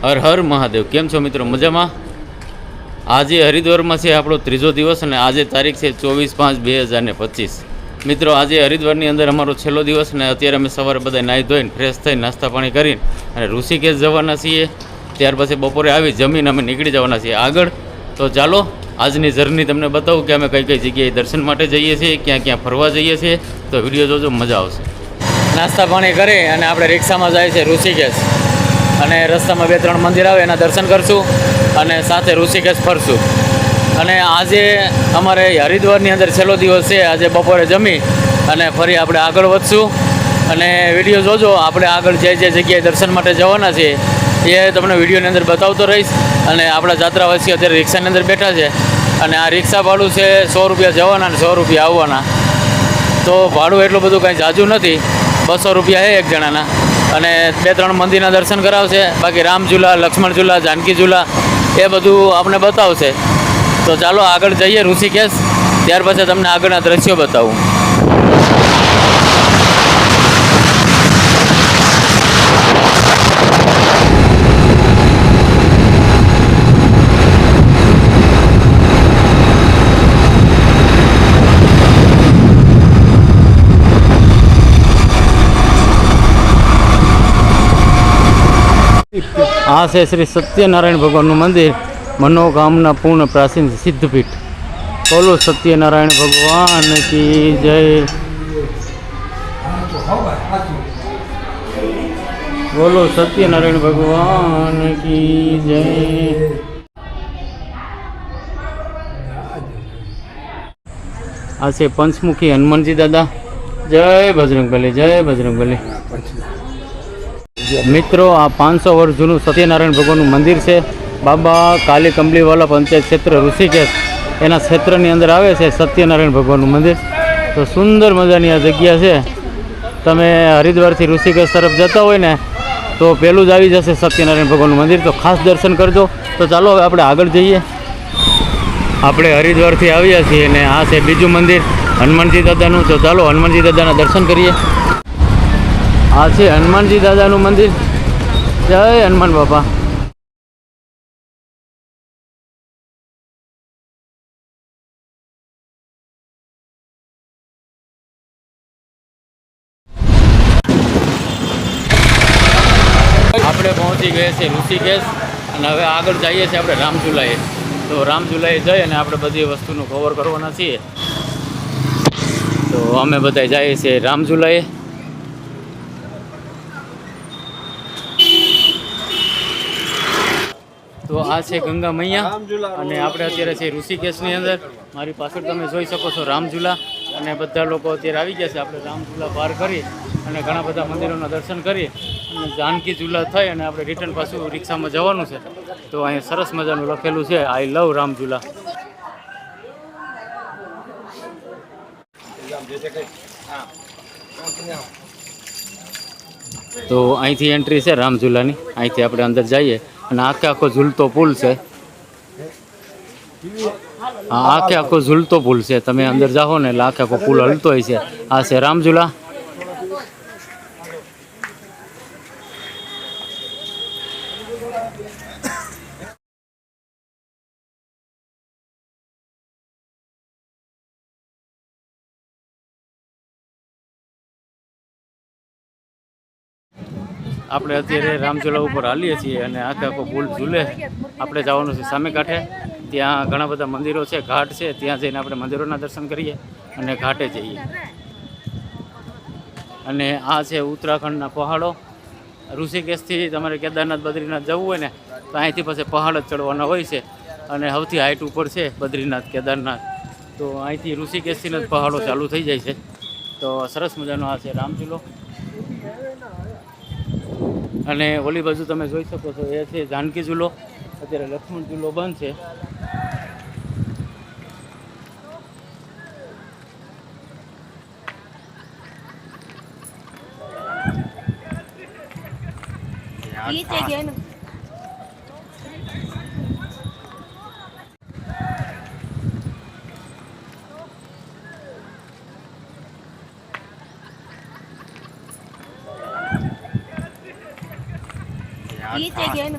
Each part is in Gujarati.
હર હર મહાદેવ. કેમ છો મિત્રો? મજામાં? આજે હરિદ્વારમાં છે આપણો ત્રીજો દિવસ અને આજે તારીખ છે 24/5/2025. મિત્રો આજે હરિદ્વારની અંદર અમારો છેલ્લો દિવસ અને અત્યારે અમે સવારે બધા નાહી ધોઈને ફ્રેશ થઈને નાસ્તા પાણી કરીને અને ઋષિકેશ જવાના છીએ. ત્યાર પછી બપોરે આવી જમીને અમે નીકળી જવાના છીએ આગળ. તો ચાલો આજની જર્ની તમને બતાવું કે અમે કઈ કઈ જગ્યાએ દર્શન માટે જઈએ છીએ, ક્યાં ક્યાં ફરવા જઈએ છીએ. તો વિડીયો જોજો, મજા આવશે. નાસ્તા પાણી કરી અને આપણે રિક્ષામાં જાય છે ઋષિકેશ અને રસ્તામાં 2-3 મંદિર આવે એના દર્શન કરશું અને સાથે ઋષિકેશ ફરશું. અને આજે અમારે હરિદ્વારની અંદર છેલ્લો દિવસ છે. આજે બપોરે જમી અને ફરી આપણે આગળ વધશું અને વિડીયો જોજો. આપણે આગળ જે જગ્યાએ દર્શન માટે જવાના છીએ એ તમને વિડીયોની અંદર બતાવતો રહીશ. અને આપણા જાત્રાવાસીઓ અત્યારે રિક્ષાની અંદર બેઠા છે અને આ રિક્ષા ભાડું છે 100 રૂપિયા જવાના અને 100 રૂપિયા આવવાના. તો ભાડું એટલું બધું કાંઈ ઝાઝું નથી, 200 રૂપિયા છે એક જણાના. અને 2-3 મંદિરના દર્શન કરાવશે. બાકી રામ ઝૂલા, લક્ષ્મણ ઝૂલા, જાનકી ઝૂલા એ બધું આપણે બતાવશે. તો ચાલો આગળ જઈએ ઋષિકેશ, ત્યાર પછી તમને આગળના દ્રશ્યો બતાવું. આ છે શ્રી સત્યનારાયણ ભગવાનનું મંદિર, મનોકામના પૂર્ણ પ્રાચીન સિદ્ધપીઠ. બોલો સત્યનારાયણ ભગવાન કી જય. બોલો સત્યનારાયણ ભગવાન કી જય. આ છે પંચમુખી હનુમાનજી દાદા. જય બજરંગબલી, જય બજરંગબલી. મિત્રો આ 500 વર્ષ જૂનું સત્યનારાયણ ભગવાનનું મંદિર છે. બાબા કાલી કંબલીવાલા પંચાયત ક્ષેત્ર ઋષિકેશ એના ક્ષેત્રની અંદર આવે છે સત્યનારાયણ ભગવાનનું મંદિર. તો સુંદર મજાની આ જગ્યા છે. તમે હરિદ્વારથી ઋષિકેશ તરફ જતા હોય ને તો પહેલું જ આવી જશે સત્યનારાયણ ભગવાનનું મંદિર. તો ખાસ દર્શન કરજો. તો ચાલો હવે આપણે આગળ જઈએ. આપણે હરિદ્વારથી આવ્યા છીએ અને આ છે બીજું મંદિર હનુમાનજી દાદાનું. તો ચાલો હનુમાનજી દાદાના દર્શન કરીએ. આ છે હનુમાનજી દાદાનું મંદિર. જય હનુમાન બાપા. આપણે પહોંચી ગયા છીએ ઋષિકેશ અને હવે આગળ જઈએ છીએ આપણે રામઝુલાએ. તો રામઝુલાએ જઈ અને આપણે બધી વસ્તુનું કવર કરવાના છીએ. તો અમે બધા જઈએ છીએ રામઝુલાએ. તો આ છે ગંગા મૈયા અને આપણે અત્યારે છે ઋષિકેશની અંદર. મારી પાછળ તમે જોઈ શકો છો રામઝુલા અને બધા લોકો અત્યારે આવી ગયા છે. આપણે રામઝુલા પાર કરી અને ઘણા બધા મંદિરોના દર્શન કરી અને જાનકી ઝુલા થઈ અને આપણે રિટર્ન પાછું રિક્ષામાં જવાનું છે. તો અહીંયા સરસ મજાનું લખેલું છે આઈ લવ રામઝુલા. તો અહીંથી એન્ટ્રી છે રામઝુલાની. અહીંથી આપણે અંદર જઈએ અને આખો ઝૂલતો પુલ છે. હા, આખો ઝૂલતો પુલ છે. તમે અંદર જાઓ ને એટલે આખો પુલ હલતો હોય છે. આ છે રામઝુલા. આપણે અત્યારે રામઝુલા ઉપર હાલીએ છીએ અને આખો પુલ ઝૂલે. આપણે જવાનું છે સામે કાંઠે. ત્યાં ઘણા બધા મંદિરો છે, ઘાટ છે. ત્યાં જઈને આપણે મંદિરોના દર્શન કરીએ અને ઘાટે જઈએ. અને આ છે ઉત્તરાખંડના પહાડો. ઋષિકેશથી તમારે કેદારનાથ બદ્રીનાથ જવું હોય ને તો અહીંથી પછી પહાડ જ ચડવાના હોય છે. અને સૌથી હાઈટ ઉપર છે બદ્રીનાથ કેદારનાથ. તો અહીંથી ઋષિકેશથી જ પહાડો ચાલુ થઈ જાય છે. તો સરસ મજાનો આ છે રામઝુલો. અને ઓલી બાજુ તમે જોઈ શકો છો એ છે જાનકી ઝૂલો. અત્યારે લક્ષ્મણ ઝૂલો બંધ છે. ये चाहिए ना।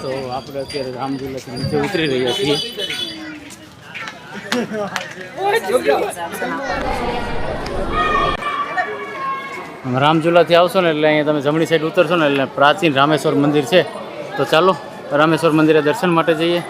તો આપણે અત્યારે રામઝુલાથી નીચે ઉતરી રહ્યા છીએ. રામઝુલાથી આવશો ને એટલે અહીંયા તમે જમણી સાઈડ ઉતરશો ને એટલે પ્રાચીન રામેશ્વર મંદિર છે. તો ચાલો રામેશ્વર મંદિરે દર્શન માટે જઈએ.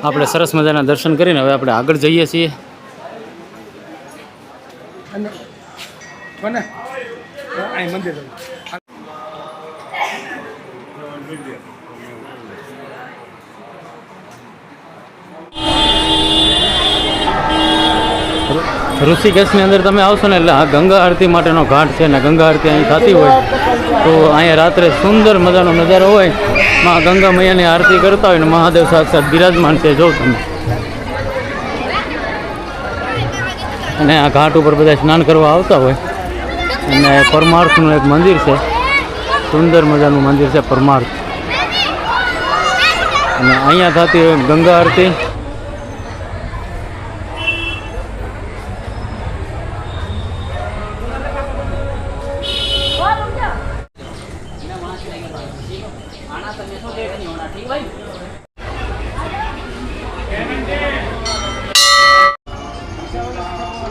આપણે સરસ મજાના દર્શન કરીને હવે આપણે આગળ જઈએ છીએ. ઋષિકેશની અંદર તમે આવશો ને એટલે આ ગંગા આરતી માટેનો ઘાટ છે ને ગંગા આરતી અહીં થતી હોય તો અહીંયા રાત્રે સુંદર મજાનો નજારો હોય. માં ગંગા મૈયાની આરતી કરતા હોય ને મહાદેવ સાક્ષાત બિરાજમાન છે જો તમે. અને આ ઘાટ ઉપર બધા સ્નાન કરવા આવતા હોય. અને પરમાર્થનું એક મંદિર છે, સુંદર મજાનું મંદિર છે પરમાર્થ. અને અહીંયા થતી હોય ગંગા આરતી.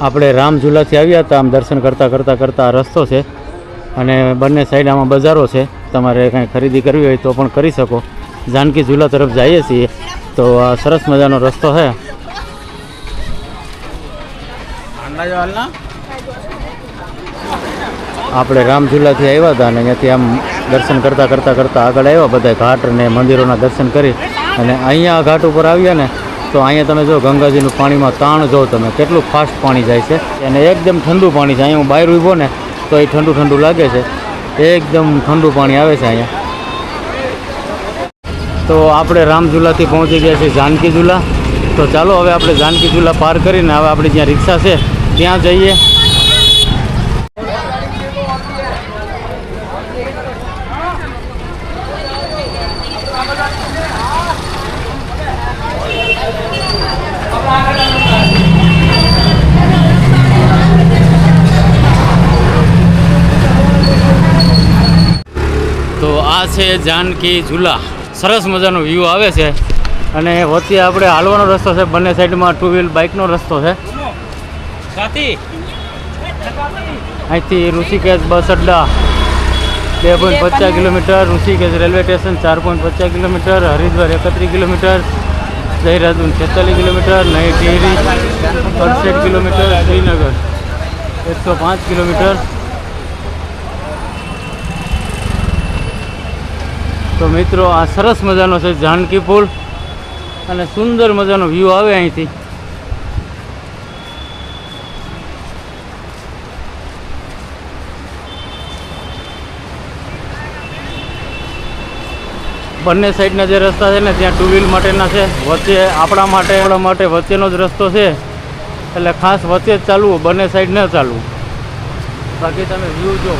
આપણે રામઝુલાથી આવ્યા હતા. આમ દર્શન કરતાં કરતાં કરતાં આ રસ્તો છે અને બંને સાઈડ આમાં બજારો છે. તમારે કાંઈ ખરીદી કરવી હોય તો પણ કરી શકો. જાનકી ઝૂલા તરફ જઈએ છીએ તો આ સરસ મજાનો રસ્તો છે. આપણે રામઝુલાથી આવ્યા હતા અને અહીંયાથી આમ દર્શન કરતાં કરતાં કરતાં આગળ આવ્યા. બધા ઘાટ અને મંદિરોના દર્શન કરી અને અહીંયા આ ઘાટ ઉપર આવ્યા ને તો અહીંયા તમે જો ગંગાજીનું પાણીમાં તાણ જો તમે કેટલું ફાસ્ટ પાણી જાય છે અને એકદમ ઠંડુ પાણી છે. અહીંયા હું બહાર ઊભો ને તો એ ઠંડુ ઠંડુ લાગે છે. એકદમ ઠંડુ પાણી આવે છે અહીંયા. તો આપણે રામઝુલાથી પહોંચી ગયા છીએ જાનકી ઝૂલા. તો ચાલો હવે આપણે જાનકી ઝૂલા પાર કરીને હવે આપણે જ્યાં રિક્ષા છે ત્યાં જઈએ. તો આ છે જાનકી ઝૂલા. સરસ મજાનો વ્યૂ આવે છે અને વચ્ચે આપણે હાલવાનો રસ્તો છે. બંને સાઈડમાં ટુ વ્હીલ બાઇકનો રસ્તો છે. અહીંથી ઋષિકેશ બસ અડ્ડા 2.50 kilometre, Rishikesh railway station 4.50 kilometre, Haridwar 31 kilometre, Dehradun 46 kilometre, નઈ ટિહરી 68 કિલોમીટર, શ્રીનગર 105 કિલોમીટર. તો મિત્રો આ સરસ મજાનો છે જાનકી પુલ અને સુંદર મજાનો વ્યૂ આવે અહીંથી. બંને સાઈડના જે રસ્તા છે ને ત્યાં ટુ વ્હીલ માટેના છે. વચ્ચે આપણા માટે વચ્ચેનો જ રસ્તો છે એટલે ખાસ વચ્ચે જ ચાલવું, બંને સાઈડ ન ચાલવું. બાકી તમે વ્યૂ જો.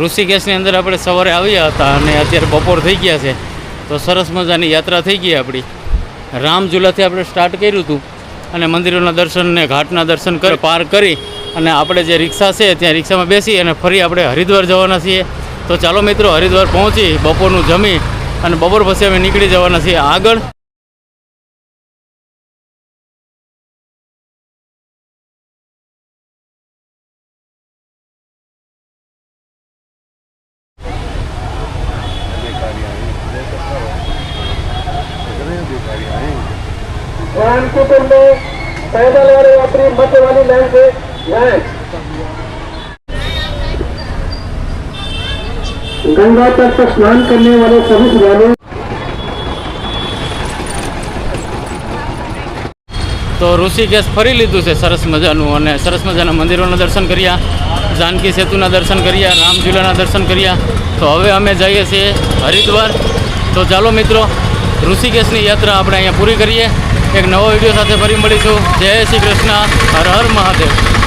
ઋષિકેશની અંદર આપણે સવારે આવ્યા હતા અને અત્યારે બપોર થઈ ગયા છે. તો સરસ મજાની યાત્રા થઈ ગઈ આપણી. રામઝુલાથી આપણે સ્ટાર્ટ કર્યું હતું અને મંદિરોના દર્શન ને ઘાટના દર્શન પાર કરી અને આપણે જે રિક્ષા છે ત્યાં રિક્ષામાં બેસી અને ફરી આપણે હરિદ્વાર જવાના છીએ. તો ચાલો મિત્રો હરિદ્વાર પહોંચી બપોરનું જમી અને બપોર પછી અમે નીકળી જવાના છીએ આગળ. रामपुर में पैदल वाले यात्री मध्य वाली लाइन से जाएं। गंगा तट पर स्नान करने वाले सभी श्रद्धालु તો ઋષિકેશ ફરી લીધું છે સરસ મજાનું, અને સરસ મજાના મંદિરોના દર્શન કર્યા, જાનકી સેતુના દર્શન કર્યા, રામઝૂલાના દર્શન કર્યા. તો હવે અમે જઈએ છીએ હરિદ્વાર. તો ચાલો મિત્રો, ઋષિકેશની યાત્રા આપણે અહીંયા પૂરી કરીએ. એક નવો વિડીયો સાથે ફરી મળીશું. જય શ્રી કૃષ્ણ, હર હર મહાદેવ.